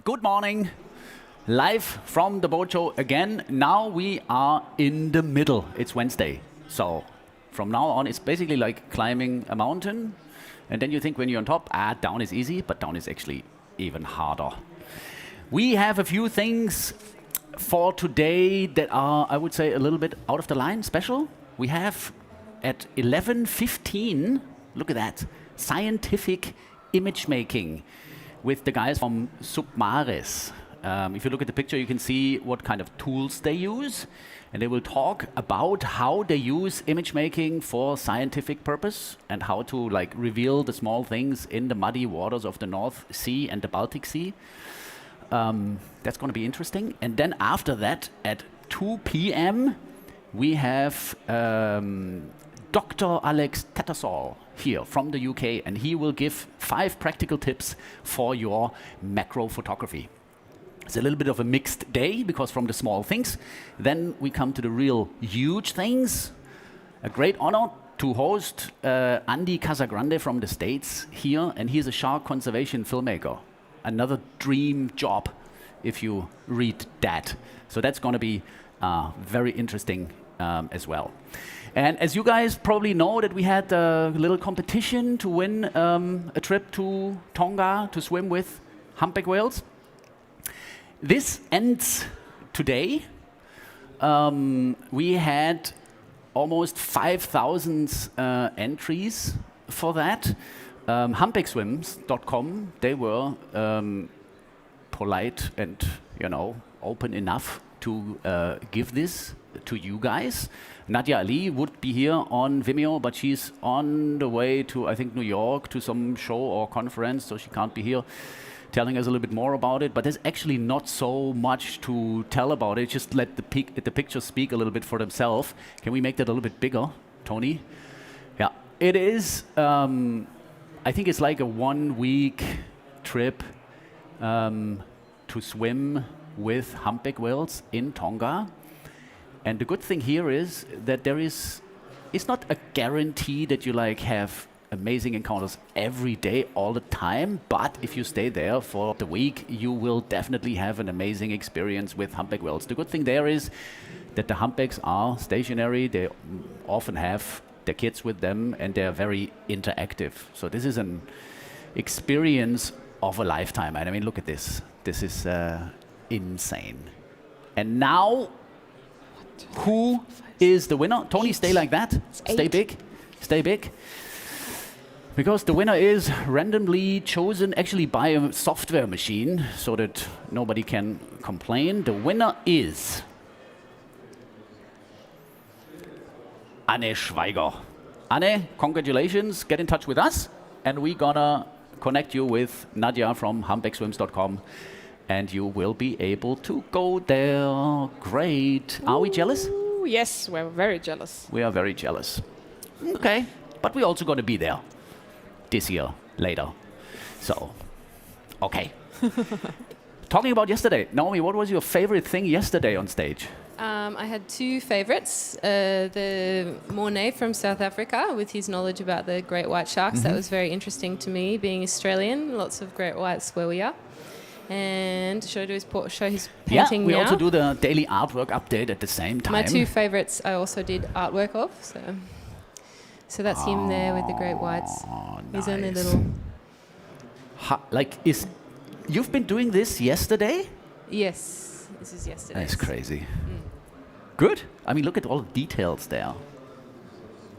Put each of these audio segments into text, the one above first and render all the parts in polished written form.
Good morning. Live from the boat show again. Now we are in the middle. It's Wednesday. So from now on, it's basically like climbing a mountain. And then you think when you're on top, down is easy, but down is actually even harder. We have a few things for today that are, I would say, a little bit out of the line, special. We have at 11:15, look at that, scientific image making with the guys from Submaris. If you look at the picture, you can see what kind of tools they use. And they will talk about how they use image making for scientific purpose and how to reveal the small things in the muddy waters of the North Sea and the Baltic Sea. That's going to be interesting. And then after that, at 2 p.m., we have Dr. Alex Tattersall here from the UK, and he will give 5 practical tips for your macro photography. It's a little bit of a mixed day because from the small things, then we come to the real huge things. A great honor to host Andy Casagrande from the States here, and he's a shark conservation filmmaker. Another dream job if you read that. So that's going to be very interesting as well. And as you guys probably know, that we had a little competition to win a trip to Tonga to swim with humpback whales. This ends today. We had almost 5,000 entries for that. Humpbackswims.com, they were polite and open enough to give this to you guys. Nadia Ali would be here on Vimeo, but she's on the way to, I think, New York to some show or conference, so she can't be here telling us a little bit more about it. But there's actually not so much to tell about it. Just let the pictures speak a little bit for themselves. Can we make that a little bit bigger, Tony? Yeah, it is. I think it's like a 1-week trip to swim with humpback whales in Tonga. And the good thing here is that it's not a guarantee that you have amazing encounters every day, all the time. But if you stay there for the week, you will definitely have an amazing experience with humpback whales. The good thing there is that the humpbacks are stationary. They often have their kids with them, and they're very interactive. So this is an experience of a lifetime. And I mean, look at this. This is insane. And now, who is the winner? Tony, stay like that. Stay big. Stay big. Because the winner is randomly chosen actually by a software machine so that nobody can complain. The winner is Anne Schweiger. Anne, congratulations. Get in touch with us, and we're gonna connect you with Nadia from humpbackswims.com, and you will be able to go there. Great. Are we jealous? Yes, we're very jealous. We are very jealous. Okay, but we're also going to be there this year, later. So, okay. Talking about yesterday, Naomi, what was your favorite thing yesterday on stage? I had 2 favorites. The Mornay from South Africa, with his knowledge about the great white sharks. That was very interesting to me, being Australian. Lots of great whites where we are. And should I do show his painting now? Yeah, we also do the daily artwork update at the same time. My 2 favorites I also did artwork of. So that's him there with the great whites. Nice. He's only little. You've been doing this yesterday? Yes, this is yesterday. That's crazy. Good. I mean, look at all the details there.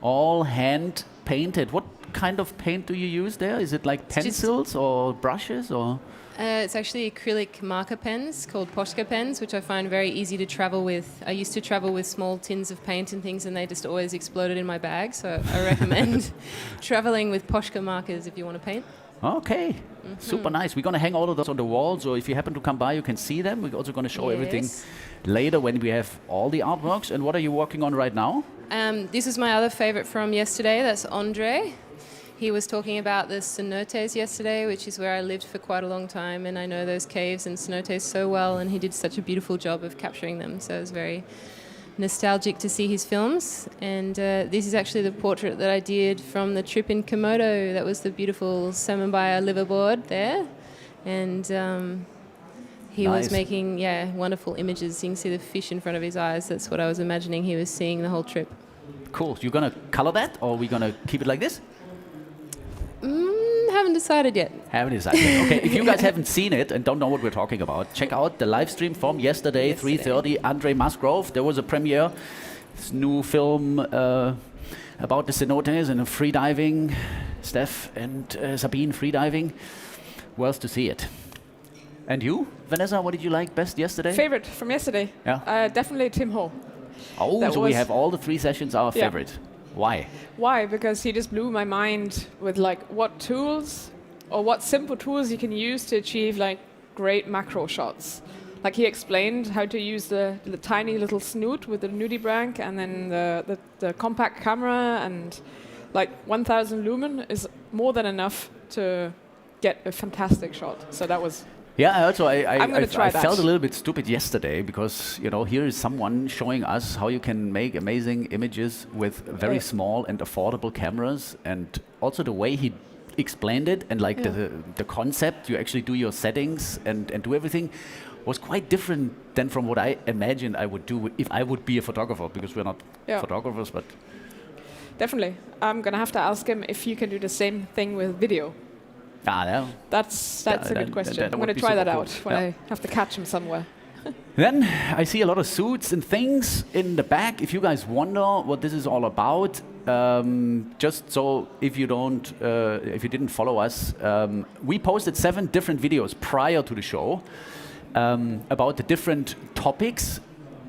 All hand painted. What kind of paint do you use there? Is it like pencils or brushes or? It's actually acrylic marker pens called Poshka pens, which I find very easy to travel with. I used to travel with small tins of paint and things, and they just always exploded in my bag. So I recommend traveling with Poshka markers if you want to paint. Okay, super nice. We're going to hang all of those on the wall, so if you happen to come by, you can see them. We're also going to show everything later when we have all the artworks. And what are you working on right now? This is my other favorite from yesterday. That's Andre. He was talking about the cenotes yesterday, which is where I lived for quite a long time, and I know those caves and cenotes so well, and he did such a beautiful job of capturing them. So it was very nostalgic to see his films. And this is actually the portrait that I did from the trip in Komodo. That was the beautiful Samambaya liveaboard there. And He was Nice. making, wonderful images. You can see the fish in front of his eyes. That's what I was imagining he was seeing the whole trip. Cool. You're gonna color that, or are we gonna keep it like this? Haven't decided yet. Haven't decided. Okay, if you guys haven't seen it and don't know what we're talking about, check out the live stream from yesterday, 3:30. Andre Musgrove. There was a premiere. This new film about the cenotes and free diving. Steph and Sabine free diving. Well, to see it. And you, Vanessa, what did you like best yesterday? Favorite from yesterday? Yeah. Definitely Tim Ho. Oh, That so we was- have all the 3 sessions our Yeah. favorite. Why? Why? Because he just blew my mind with like what tools or what simple tools you can use to achieve like great macro shots. Like he explained how to use the tiny little snoot with the nudibranch and then the compact camera, and like 1000 lumen is more than enough to get a fantastic shot. So that was Yeah, also I'm gonna try I that. felt a little bit stupid yesterday because here is someone showing us how you can make amazing images with very Yeah. small and affordable cameras, and also the way he explained it and like the concept. You actually do your settings and do everything was quite different than from what I imagined I would do if I would be a photographer, because we're not photographers, but definitely. I'm gonna have to ask him if you can do the same thing with video. yeah. That's a good question. that I'm would going be to try super that cool. out when Yeah. I have to catch him somewhere. Then I see a lot of suits and things in the back. If you guys wonder what this is all about, just so if you didn't follow us, we posted 7 different videos prior to the show about the different topics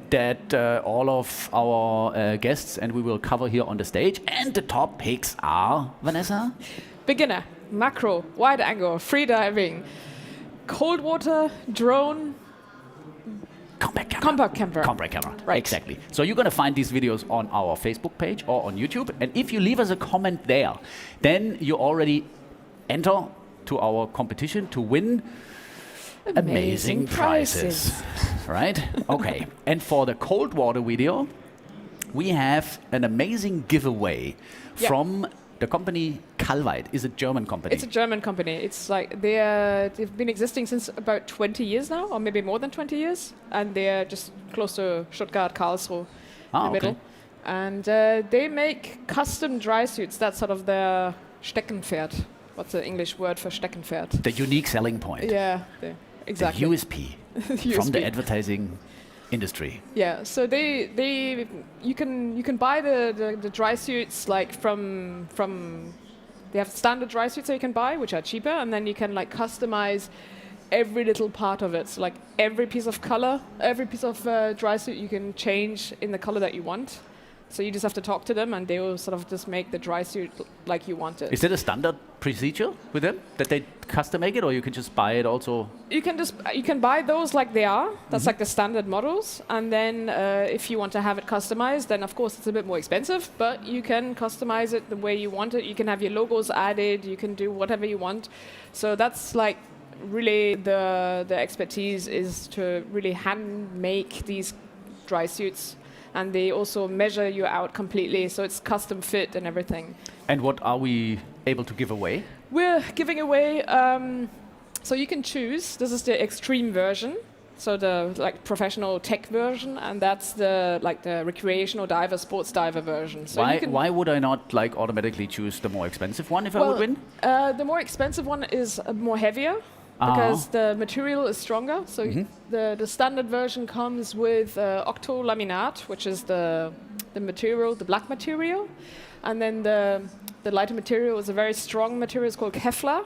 that all of our guests and we will cover here on the stage. And the topics are, Vanessa? Beginner, macro, wide angle, free diving, cold water, drone, Compact camera. compact camera. Compact camera, Right. exactly. So you're going to find these videos on our Facebook page or on YouTube. And if you leave us a comment there, then you already enter to our competition to win amazing prizes. Right? Okay. And for the cold water video, we have an amazing giveaway Yeah. from the company Kallweit. Is a German company. It's a German company. It's like they've been existing since about 20 years now, or maybe more than 20 years. And they're just close to Stuttgart, Karlsruhe, in the middle. And they make custom dry suits. That's sort of their Steckenpferd. What's the English word for Steckenpferd? The unique selling point. Yeah, exactly. The USP from the advertising industry. Yeah, so you can buy the dry suits like from they have standard dry suits that you can buy, which are cheaper, and then you can like customize every little part of it. So like every piece of color, every piece of dry suit you can change in the color that you want. So you just have to talk to them, and they will sort of just make the dry suit like you want it. Is that a standard procedure with them that they custom make it, or you can just buy it also? You can buy those like they are. That's like the standard models. And then if you want to have it customized, then of course it's a bit more expensive, but you can customize it the way you want it. You can have your logos added. You can do whatever you want. So that's like really the expertise is to really hand make these dry suits. And they also measure you out completely, so it's custom fit and everything. And what are we able to give away? We're giving away, so you can choose. This is the extreme version, so the like professional tech version, and that's the recreational diver, sports diver version. So Why would I not like automatically choose the more expensive one if I would win? The more expensive one is more heavier. Because the material is stronger. So the standard version comes with octolaminat, which is the material, the black material. And then the lighter material is a very strong material. It's called Kevlar.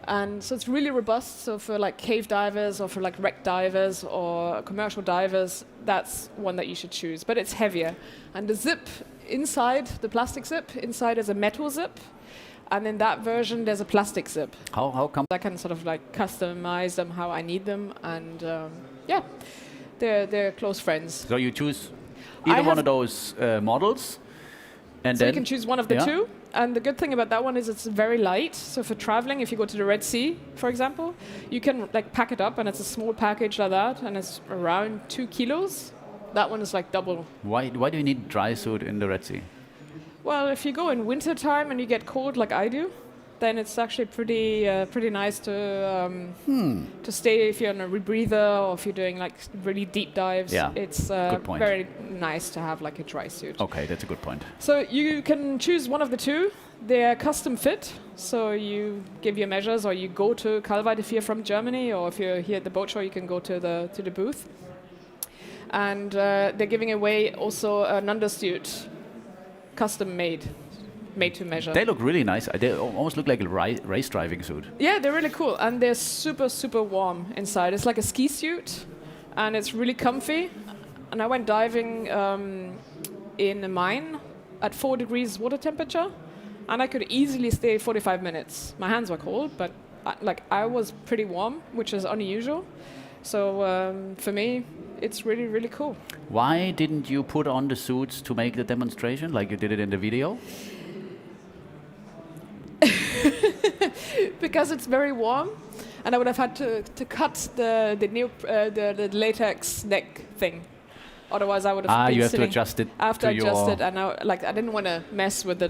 And so it's really robust. So for like cave divers or for like wreck divers or commercial divers, that's one that you should choose. But it's heavier. And the zip inside, the plastic zip, inside is a metal zip. And in that version, there's a plastic zip. How come? I can sort of like customize them how I need them, and yeah, they're close friends. So you choose either one of those models, and So then you can choose one of the two. And the good thing about that one is it's very light. So for traveling, if you go to the Red Sea, for example, you can like pack it up, and it's a small package like that, and it's around 2 kilos. That one is like double. Why do you need dry suit in the Red Sea? Well, if you go in winter time and you get cold like I do, then it's actually pretty nice to stay if you're on a rebreather or if you're doing like really deep dives. Yeah. It's Good point. very nice to have like a dry suit. Okay, that's a good point. So you can choose one of the two. They're custom fit, so you give your measures, or you go to Kallweit if you're from Germany, or if you're here at the boat show, you can go to the booth. And they're giving away also an undersuit, custom made to measure. They look really nice. They almost look like a race driving suit. Yeah, they're really cool, and they're super warm inside. It's like a ski suit, and it's really comfy. And I went diving in a mine at 4 degrees water temperature, and I could easily stay 45 minutes. My hands were cold, but I was pretty warm, which is unusual. So for me, it's really cool. Why didn't you put on the suits to make the demonstration like you did it in the video? Because it's very warm, and I would have had to cut the latex neck thing. Otherwise, I would have been you have to sitting adjust it. after I adjusted, and I didn't want to mess with the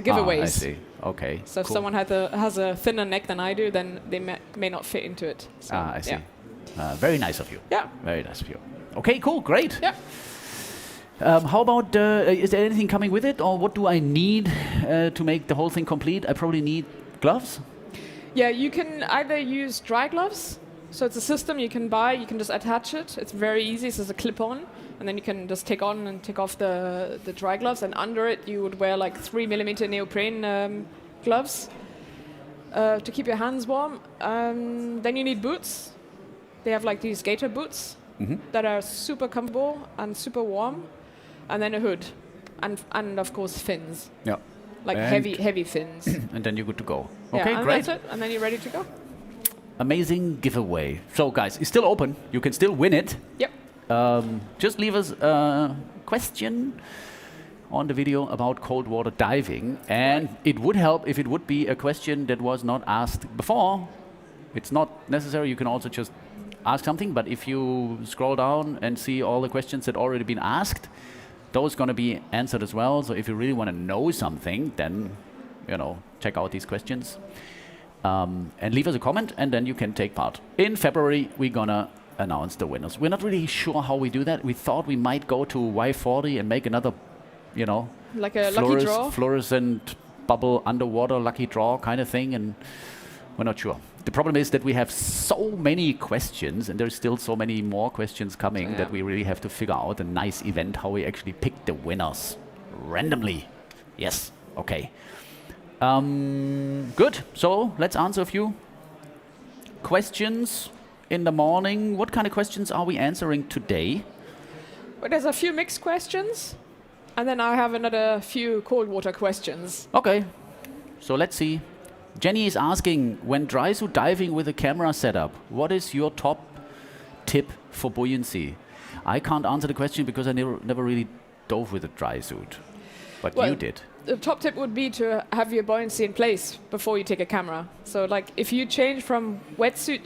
giveaways. I see. Okay. So cool. if someone has a thinner neck than I do, then they may not fit into it. So, I see. Yeah. Very nice of you. Yeah. Very nice of you. Okay, cool, great. Yeah. How about, is there anything coming with it, or what do I need to make the whole thing complete? I probably need gloves. Yeah, you can either use dry gloves. So it's a system you can buy. You can just attach it. It's very easy. So it's a clip-on, and then you can just take on and take off the dry gloves. And under it, you would wear like 3mm neoprene gloves to keep your hands warm. Then you need boots. They have like these gator boots that are super comfortable and super warm. And then a hood, and of course fins. Yeah. Like heavy fins. And then you're good to go. Yeah, Okay, and great. that's it. And then you're ready to go. Amazing giveaway. So guys, it's still open. You can still win it. Yep. Just leave us a question on the video about cold water diving. And it would help if it would be a question that was not asked before. It's not necessary. You can also just ask something. But if you scroll down and see all the questions that already been asked, those going to be answered as well. So if you really want to know something, then, check out these questions. And leave us a comment, and then you can take part. In February, we're going to announce the winners. We're not really sure how we do that. We thought we might go to Y40 and make another, like a lucky draw. Fluorescent bubble underwater lucky draw kind of thing, and we're not sure. The problem is that we have so many questions, and there's still so many more questions coming that we really have to figure out a nice event, how we actually pick the winners randomly. Yes, okay. Good, so let's answer a few questions in the morning. What kind of questions are we answering today? Well, there's a few mixed questions, and then I have another few cold water questions. Okay, so let's see. Jenny is asking, when dry suit diving with a camera setup, what is your top tip for buoyancy? I can't answer the question because I never really dove with a dry suit, but you did. The top tip would be to have your buoyancy in place before you take a camera. So like if you change from wetsuit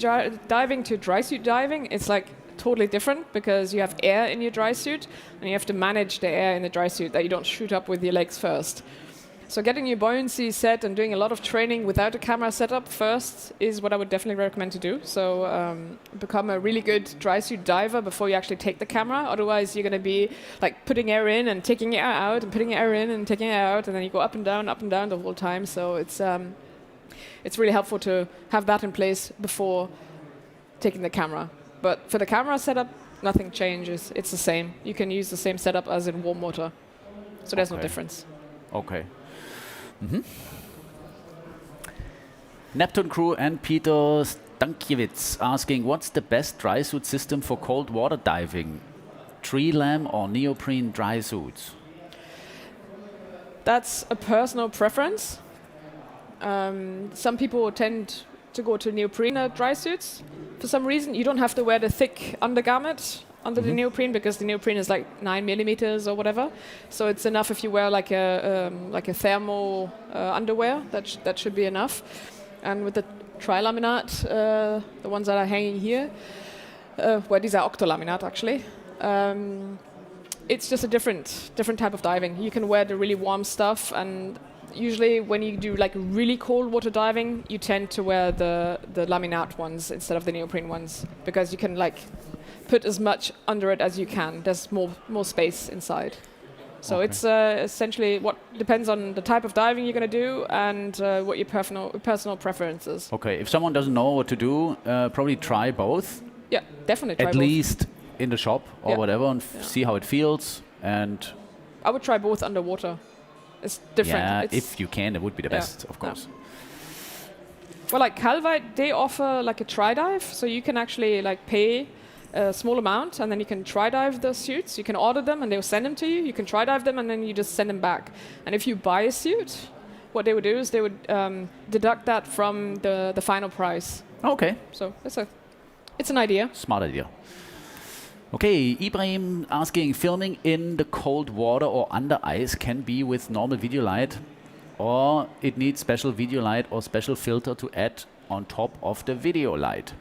diving to dry suit diving, it's like totally different because you have air in your dry suit and you have to manage the air in the dry suit that you don't shoot up with your legs first. So getting your buoyancy set and doing a lot of training without a camera setup first is what I would definitely recommend to do. So become a really good dry suit diver before you actually take the camera. Otherwise, you're going to be like putting air in and taking air out and putting air in and taking air out, and then you go up and down the whole time. So it's really helpful to have that in place before taking the camera. But for the camera setup, nothing changes. It's the same. You can use the same setup as in warm water. So there's no difference. Okay. Neptune crew and Peter Stankiewicz asking, what's the best dry suit system for cold water diving? Tree lamp or neoprene dry suits? That's a personal preference. Some people tend to go to neoprene dry suits. For some reason, you don't have to wear the thick undergarment under the neoprene because the neoprene is like 9mm or whatever. So it's enough if you wear like a thermal underwear. That should be enough. And with the trilaminate, the ones that are hanging here, well, these are octolaminate actually. It's just a different type of diving. You can wear the really warm stuff, and usually when you do like really cold water diving, you tend to wear the laminate ones instead of the neoprene ones, because you can like put as much under it as you can. There's more space inside. So it's essentially what depends on the type of diving you're going to do and what your personal preference is. Okay, if someone doesn't know what to do, probably try both. Yeah, definitely try At both. least in the shop or whatever, and see how it feels. And I would try both underwater. It's different. Yeah, if you can, it would be the best, of course. Well, like Kallweit, they offer like a try dive, so you can actually like pay a small amount, and then you can try dive the suits. You can order them, and they'll send them to you. You can try dive them, and then you just send them back. And if you buy a suit, what they would do is they would deduct that from the final price. Okay. So it's an idea. Smart idea. Okay, Ibrahim asking, filming in the cold water or under ice can be with normal video light, or it needs special video light or special filter to add on top of the video light?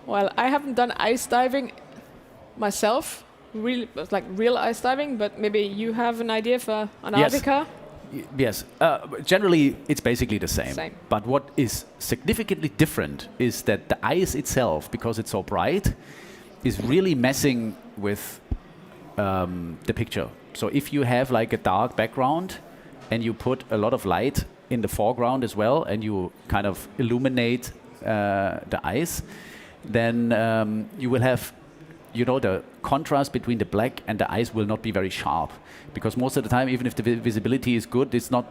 Well, I haven't done ice diving myself, real ice diving, but maybe you have an idea for Antarctica? Yes. Generally, it's basically the same. But what is significantly different is that the ice itself, because it's so bright, is really messing with the picture. So if you have like a dark background and you put a lot of light in the foreground as well, and you kind of illuminate the ice, then you will have, the contrast between the black and the ice will not be very sharp, because most of the time, even if the visibility is good, it's not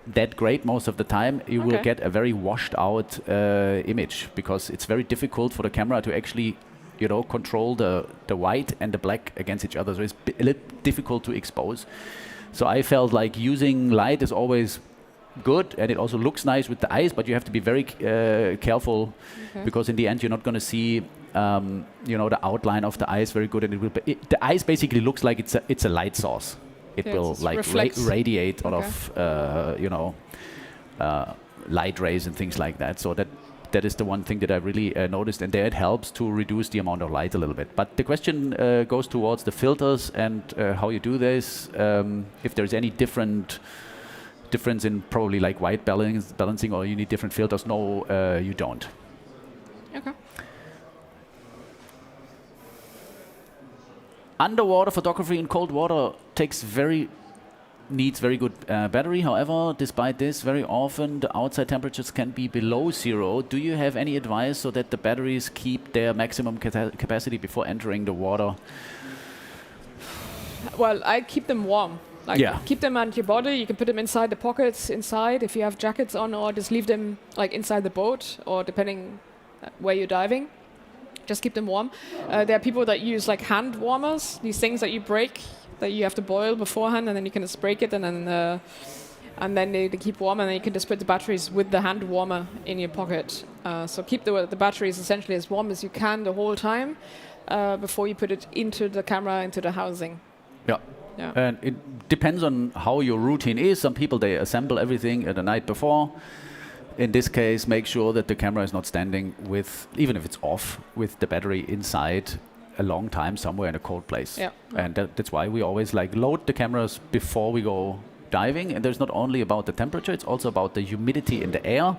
that great most of the time. You will get a very washed out image, because it's very difficult for the camera to actually control the white and the black against each other. So it's a little difficult to expose. So I felt like using light is always good, and it also looks nice with the ice, but you have to be very careful, because in the end you're not going to see the outline of the ice very good, and the ice basically looks like it's a light source. It will like radiate a lot of light rays and things like that. So that is the one thing that I really noticed, and there it helps to reduce the amount of light a little bit. But the question goes towards the filters and how you do this. If there's any difference in probably like white balancing, or you need different filters. No, you don't. Okay. Underwater photography in cold water needs very good battery. However, despite this, very often the outside temperatures can be below 0. Do you have any advice so that the batteries keep their maximum capacity before entering the water? Well, I keep them warm. Keep them on your body. You can put them inside the pockets inside if you have jackets on, or just leave them like inside the boat, or depending where you're diving. Just keep them warm. There are people that use like hand warmers, these things that you break, that you have to boil beforehand, and then you can just break it, and then they keep warm, and then you can just put the batteries with the hand warmer in your pocket. So keep the batteries essentially as warm as you can the whole time before you put it into the camera, into the housing. Yeah. And it depends on how your routine is. Some people, they assemble everything the night before. In this case, make sure that the camera is not standing with, even if it's off, with the battery inside a long time somewhere in a cold place. And that's why we always load the cameras before we go diving. And there's not only about the temperature, it's also about the humidity in the air.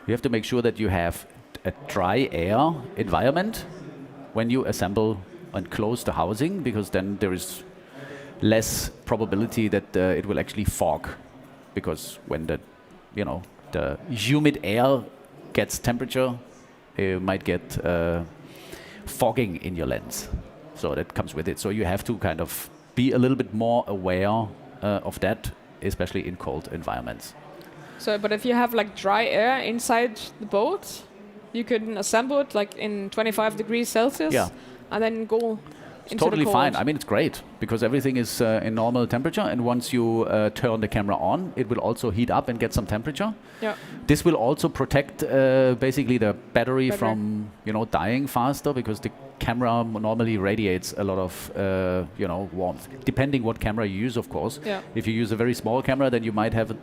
You have to make sure that you have a dry air environment when you assemble and close the housing, because then there is less probability that it will actually fog, because when the humid air gets temperature, you might get fogging in your lens. So that comes with it. So you have to kind of be a little bit more aware of that, especially in cold environments. So, but if you have dry air inside the boat, you can assemble it in 25 degrees Celsius, and then go. It's totally fine. I mean, it's great because everything is in normal temperature, and once you turn the camera on, it will also heat up and get some temperature. This will also protect basically the battery from dying faster, because the camera normally radiates a lot of warmth, depending what camera you use, of course. If you use a very small camera, then you might have a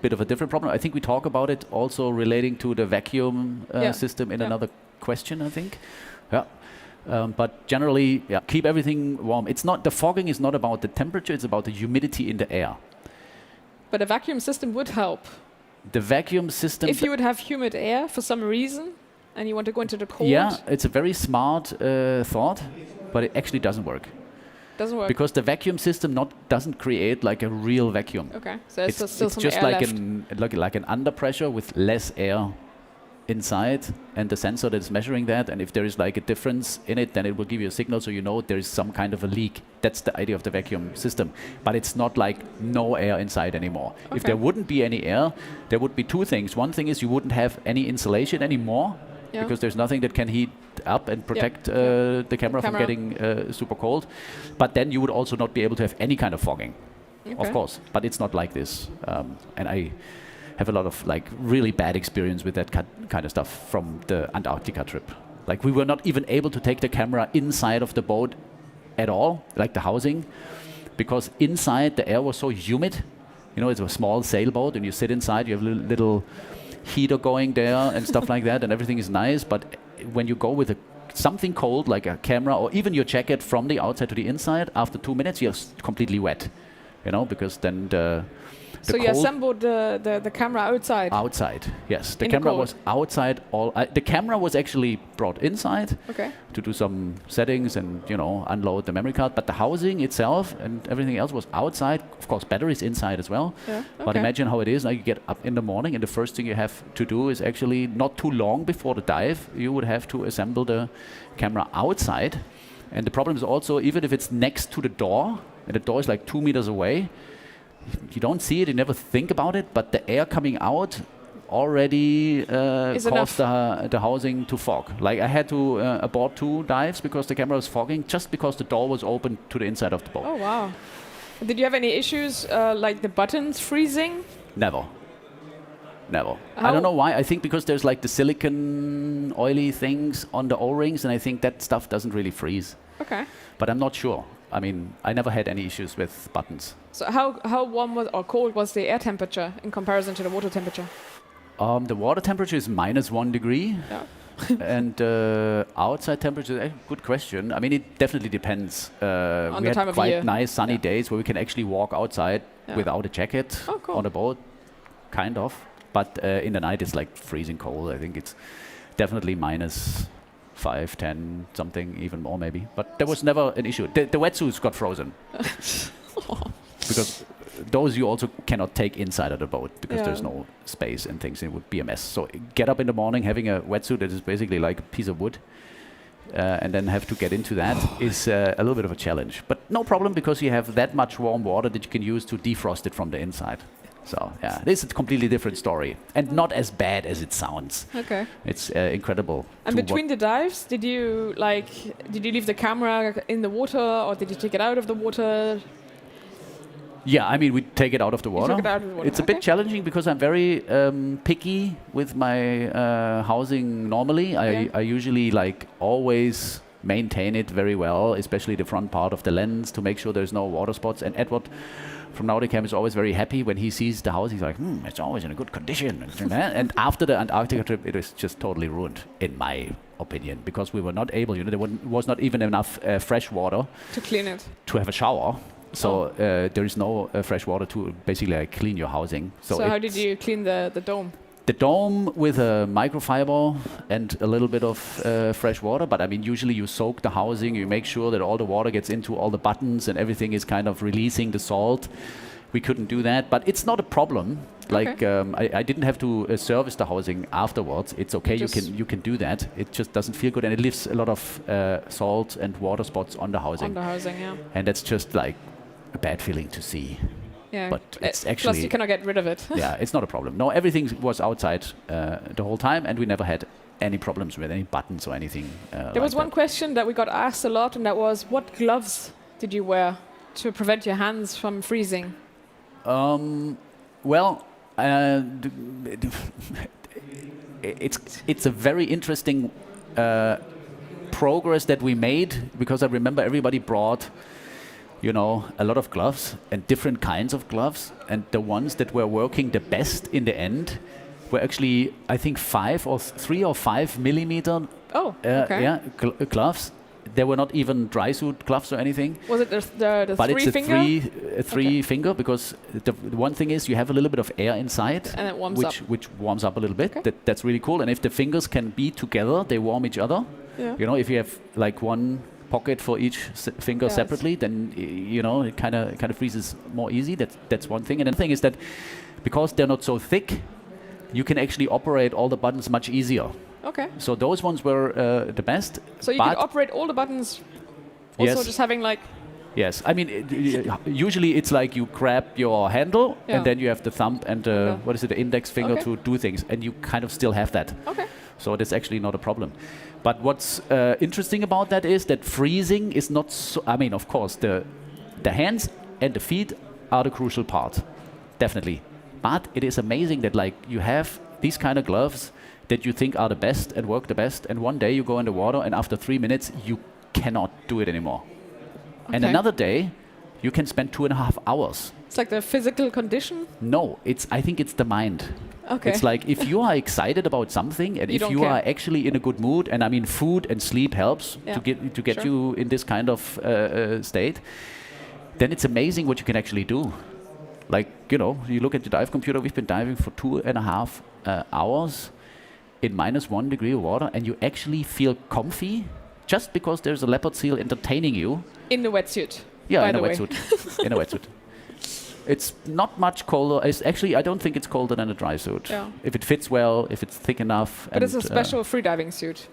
bit of a different problem. I think we talk about it also relating to the vacuum system in another question, I think. But generally, keep everything warm. It's not, the fogging is not about the temperature, it's about the humidity in the air. but a vacuum system would help. The vacuum system. If you would have humid air for some reason, and you want to go into the cold. Yeah, it's a very smart thought, but it actually doesn't work. Doesn't work. Because the vacuum system doesn't create like a real vacuum. Okay, so it's still it's some just air like left. an under pressure with less air inside, and the sensor that is measuring that, and if there is like a difference in it, then it will give you a signal so you know there is some kind of a leak. That's the idea of the vacuum system. But it's not like no air inside anymore. Okay. If there wouldn't be any air, there would be two things. One thing is you wouldn't have any insulation anymore, because there's nothing that can heat up and protect the camera from getting super cold. But then you would also not be able to have any kind of fogging, of course. But it's not like this. And I have a lot of like really bad experience with that kind of stuff from the Antarctica trip. Like we were not even able to take the camera inside of the boat at all, like the housing, because inside the air was so humid. You know, it's a small sailboat and you sit inside, you have a little heater going there and stuff like that, and everything is nice. But when you go with something cold like a camera or even your jacket from the outside to the inside, after 2 minutes you're completely wet, you know, because then so you assembled the camera outside? Outside, yes. The camera was outside. The camera was actually brought inside to do some settings and, you know, unload the memory card. But the housing itself and everything else was outside. Of course, batteries inside as well. Yeah. But imagine how it is. Now you get up in the morning and the first thing you have to do is actually not too long before the dive, you would have to assemble the camera outside. And the problem is also, even if it's next to the door, and the door is like 2 meters away, you don't see it, you never think about it, but the air coming out already caused the housing to fog. Like I had to abort 2 dives because the camera was fogging, just because the door was open to the inside of the boat. Oh, wow. Did you have any issues like the buttons freezing? Never. I don't know why. I think because there's like the silicon oily things on the O-rings, and I think that stuff doesn't really freeze. Okay. But I'm not sure. I mean, I never had any issues with buttons. So how warm or cold was the air temperature in comparison to the water temperature? The water temperature is -1 degree. Yeah. And outside temperature, good question. I mean, it definitely depends. On we the time had of quite year. nice sunny days where we can actually walk outside without a jacket on a boat, kind of. But in the night, it's like freezing cold. I think it's definitely -5, 10, something, even more maybe. But there was never an issue. The wetsuits got frozen. Because those you also cannot take inside of the boat because there's no space and things. It would be a mess. So get up in the morning having a wetsuit that is basically like a piece of wood and then have to get into that is a little bit of a challenge. But no problem, because you have that much warm water that you can use to defrost it from the inside. So yeah, this is a completely different story and not as bad as it sounds. Okay. It's incredible. And between the dives, did you leave the camera in the water or did you take it out of the water? Yeah, I mean, we take it out of the water. You took it out of the water. It's a bit challenging because I'm very picky with my housing normally. I usually like always maintain it very well, especially the front part of the lens, to make sure there's no water spots. And Edward from Nauticam is always very happy when he sees the house. He's like, it's always in a good condition. And after the Antarctica trip, it was just totally ruined, in my opinion, because we were not able, you know, there was not even enough fresh water to clean it, to have a shower. So there is no fresh water to basically like clean your housing. So how did you clean the dome? The dome with a microfiber and a little bit of fresh water. But I mean, usually you soak the housing, you make sure that all the water gets into all the buttons and everything is kind of releasing the salt. We couldn't do that, but it's not a problem. Like I didn't have to service the housing afterwards. It's okay, you can do that. It just doesn't feel good, and it leaves a lot of salt and water spots on the housing. On the housing, yeah. And that's just like a bad feeling to see. Yeah, but it's actually... Plus you cannot get rid of it. Yeah, it's not a problem. No, everything was outside the whole time, and we never had any problems with any buttons or anything. There was one question that we got asked a lot, and that was, what gloves did you wear to prevent your hands from freezing? Well, it's a very interesting progress that we made, because I remember everybody brought, you know, a lot of gloves and different kinds of gloves, and the ones that were working the best in the end were actually, I think, 3 or 5 millimeter gloves, there were not even dry suit gloves or anything. Was it the But three it's finger? a three finger, because the one thing is you have a little bit of air inside, And it warms up. which warms up a little bit. Okay. That's really cool. And if the fingers can be together, they warm each other. Yeah. You know, if you have like one pocket for each finger Yes. separately, then you know it kind of freezes more easy. That's one thing. And the thing is that because they're not so thick, you can actually operate all the buttons much easier. Okay. So those ones were the best. So you but can operate all the buttons. Also, Yes. just having like. Yes, I mean usually it's like you grab your handle Yeah. and then you have the thumb and Okay. what is it, the index finger Okay. to do things, and you kind of still have that. Okay. So that's actually not a problem. But what's interesting about that is that freezing is not so. I mean, of course, the hands and the feet are the crucial part, definitely. But it is amazing that like you have these kind of gloves that you think are the best and work the best, and one day you go in the water and after 3 minutes you cannot do it anymore. And Okay. another day you can spend 2.5 hours. It's like the physical condition. No, I think it's the mind. Okay. It's like if you are excited about something and You if don't you care. are actually in a good mood, and I mean food and sleep helps Yeah, to get sure. you in this kind of state, then it's amazing what you can actually do. Like, you know, you look at the dive computer, we've been diving for 2.5 hours in -1 degree of water, and you actually feel comfy just because there's a leopard seal entertaining you. In the wetsuit. Yeah, by in a the way. wetsuit. In a wetsuit. It's not much colder. It's actually, I don't think it's colder than a dry suit. Yeah. If it fits well, if it's thick enough. But it's a special freediving suit.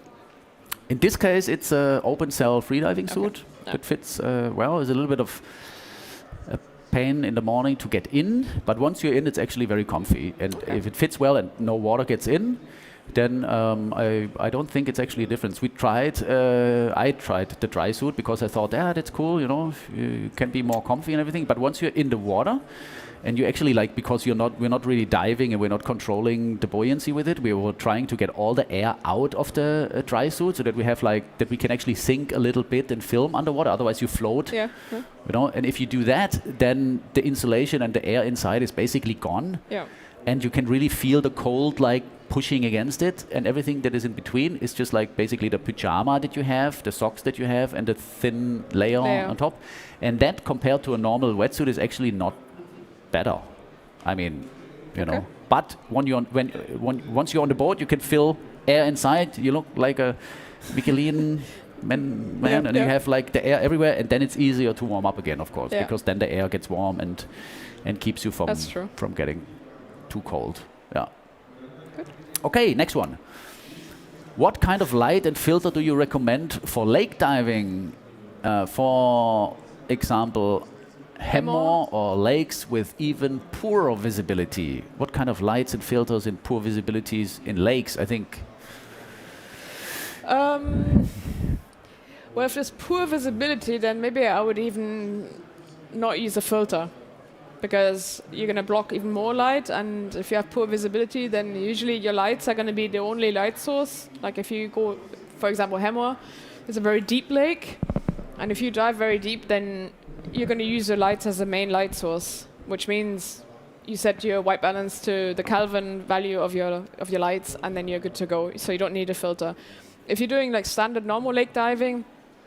In this case, it's a open cell freediving Okay. suit Yeah. that fits well. There's a little bit of a pain in the morning to get in, but once you're in, it's actually very comfy. And Okay. if it fits well and no water gets in, then I don't think it's actually a difference. I tried the dry suit because I thought, that's cool, you know, you can be more comfy and everything. But once you're in the water, and you actually like, because we're not really diving and we're not controlling the buoyancy with it, we were trying to get all the air out of the dry suit so that we can actually sink a little bit and film underwater. Otherwise, you float. Yeah. You know, and if you do that, then the insulation and the air inside is basically gone. Yeah. And you can really feel the cold like pushing against it, and everything that is in between is just like basically the pyjama that you have, the socks that you have, and the thin layer on top. And that compared to a normal wetsuit is actually not better. I mean, you know. But once you're on the boat, you can feel air inside. You look like a Michelin man, and you have like the air everywhere, and then it's easier to warm up again, of course, because then the air gets warm and keeps you from getting too cold. Yeah. Good. Okay, next one. What kind of light and filter do you recommend for lake diving? For example, Hemmoor or lakes with even poorer visibility. What kind of lights and filters in poor visibilities in lakes, I think? Well, if there's poor visibility, then maybe I would even not use a filter, because you're going to block even more light, and if you have poor visibility, then usually your lights are going to be the only light source. Like if you go, for example, Hemmoor, it's a very deep lake, and if you dive very deep, then you're going to use your lights as the main light source, which means you set your white balance to the Kelvin value of your lights, and then you're good to go. So you don't need a filter. If you're doing like standard normal lake diving,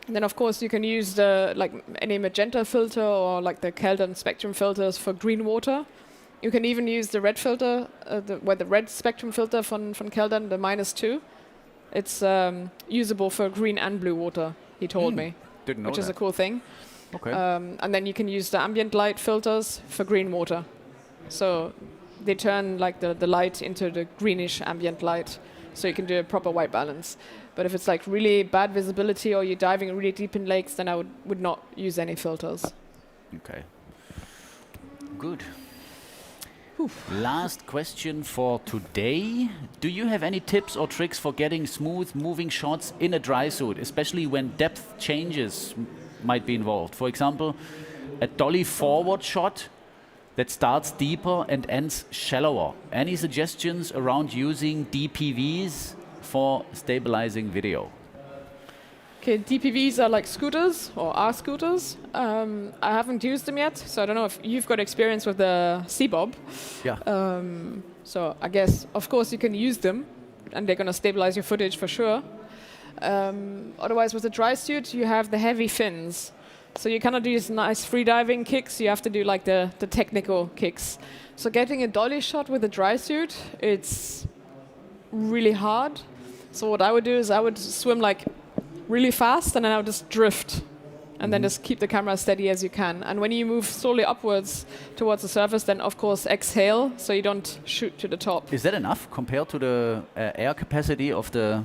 then of course you can use any magenta filter or like the Kelvin spectrum filters for green water. You can even use the red filter, the red spectrum filter from Kelvin, the -2. It's usable for green and blue water, he told me, Didn't know which is that. a cool thing. Okay. And then you can use the ambient light filters for green water. So they turn like the light into the greenish ambient light, so you can do a proper white balance. But if it's like really bad visibility or you're diving really deep in lakes, then I would not use any filters. Okay. Good. Last question for today. Do you have any tips or tricks for getting smooth moving shots in a dry suit, especially when depth changes might be involved? For example, a dolly forward shot that starts deeper and ends shallower. Any suggestions around using DPVs for stabilizing video? Okay, DPVs are like scooters or are scooters. I haven't used them yet, so I don't know if you've got experience with the C-Bob. Yeah. So I guess, of course, you can use them, and they're going to stabilize your footage for sure. Otherwise, with the dry suit, you have the heavy fins. So you cannot do these nice free diving kicks. You have to do like the technical kicks. So getting a dolly shot with a dry suit, it's really hard. So what I would do is I would swim like really fast, and then I would just drift, and then just keep the camera steady as you can. And when you move slowly upwards towards the surface, then of course exhale, so you don't shoot to the top. Is that enough compared to the air capacity of the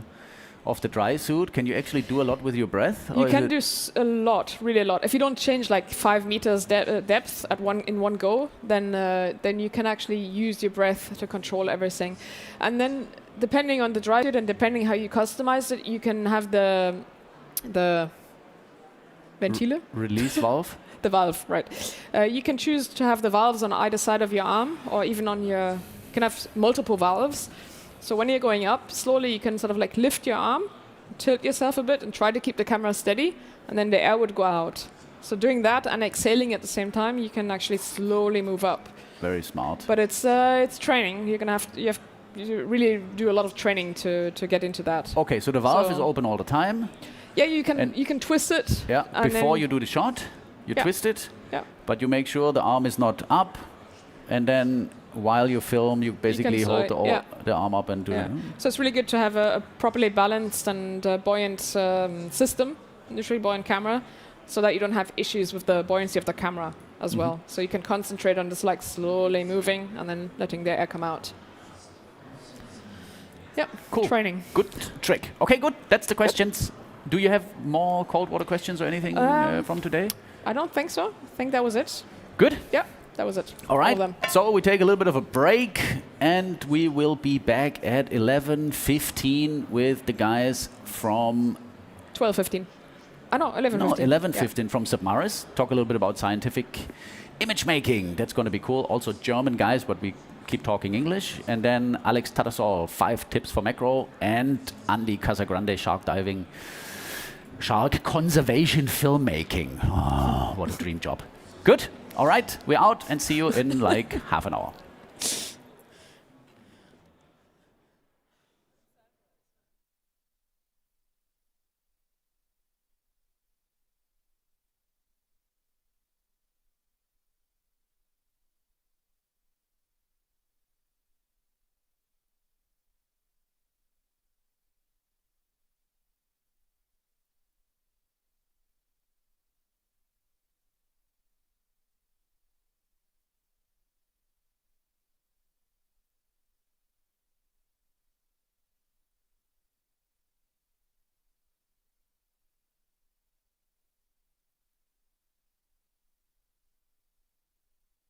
dry suit? Can you actually do a lot with your breath? You can do a lot, really a lot. If you don't change like 5 meters depth in one go, then you can actually use your breath to control everything. And then depending on the dry suit and depending how you customize it, you can have the ventile? Release valve? The valve, right. You can choose to have the valves on either side of your arm, or even on your... You can have multiple valves. So when you're going up, slowly you can sort of like lift your arm, tilt yourself a bit, and try to keep the camera steady, and then the air would go out. So doing that and exhaling at the same time, you can actually slowly move up. Very smart. But it's training. You really do a lot of training to get into that. Okay, so the valve is open all the time. Yeah, you can twist it. Yeah, before you do the shot, you twist it. Yeah. But you make sure the arm is not up, and then while you film, you basically hold the arm up and do it. So it's really good to have a properly balanced and buoyant system, usually buoyant camera, so that you don't have issues with the buoyancy of the camera as well. So you can concentrate on just like slowly moving and then letting the air come out. Yeah, cool. Training. Good trick. Okay, good. That's the questions. Do you have more cold water questions or anything from today? I don't think so. I think that was it. Good. Yeah, that was it. All right. So we take a little bit of a break, and we will be back at 11:15 with the guys from 12:15. No, 11:15. No, 11:15 from Submaris. Talk a little bit about scientific image making. That's going to be cool. Also German guys, but we keep talking English. And then Alex Tatasor, 5 tips for macro, and Andy Casagrande, shark conservation filmmaking. Oh, what a dream job. Good. All right. We're out, and see you in like half an hour.